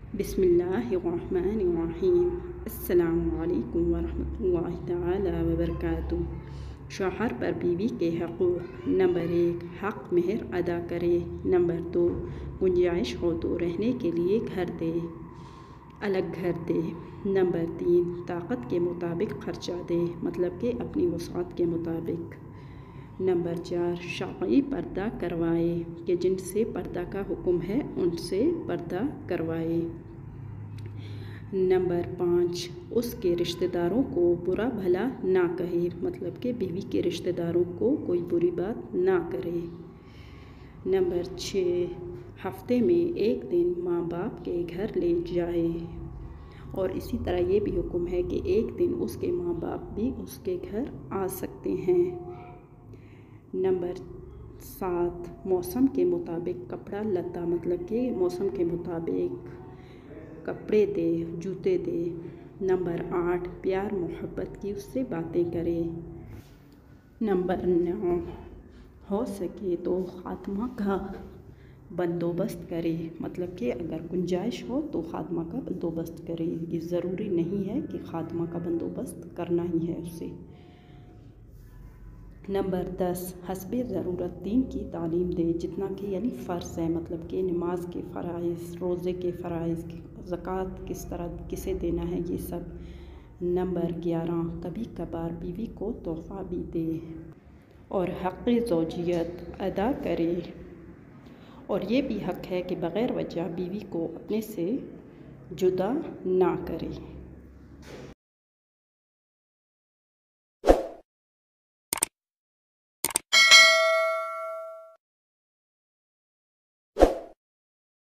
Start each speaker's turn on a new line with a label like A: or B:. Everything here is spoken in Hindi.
A: बिस्मिल्लाहिर्रहमानिर्रहीम। अस्सलामुअलैकुम वरहमतुल्लाहि तआला वबरकातुहू। शौहर पर बीवी के हक़ूक़। नंबर 1, हक़ मेहर अदा करे। नंबर 2, गुंजाइश हो तो रहने के लिए घर दे, अलग घर दे। नंबर 3, ताकत के मुताबिक ख़र्चा दे, मतलब कि अपनी वसाअत के मुताबिक। नंबर 4, शरई पर्दा करवाए, कि जिनसे पर्दा का हुक्म है उनसे पर्दा करवाए। नंबर 5, उसके रिश्तेदारों को बुरा भला ना कहे, मतलब कि बीवी के रिश्तेदारों को कोई बुरी बात ना करे। नंबर 6, हफ्ते में एक दिन माँ बाप के घर ले जाए, और इसी तरह ये भी हुक्म है कि एक दिन उसके माँ बाप भी उसके घर आ सकते हैं। नंबर 7, मौसम के मुताबिक कपड़ा लता, मतलब कि मौसम के मुताबिक कपड़े दे, जूते दे। नंबर 8, प्यार मोहब्बत की उससे बातें करे। नंबर 9, हो सके तो ख़ात्मा का बंदोबस्त करे, मतलब कि अगर गुंजाइश हो तो ख़ात्मा का बंदोबस्त करे। ये ज़रूरी नहीं है कि ख़ात्मा का बंदोबस्त करना ही है उसे। नंबर 10, हस्बे ज़रूरत दीन की तालीम दे, जितना कि यानी फ़र्ज़ है, मतलब कि नमाज के फ़राइज़, रोज़े के फ़राइज़, ज़कात किस तरह किसे देना है, ये सब। नंबर 11, कभी कभार बीवी को तोहफ़ा भी दे और हक़ ज़ौजियत अदा करे, और ये भी हक़ है कि बग़ैर वजह बीवी को अपने से जुदा ना करे।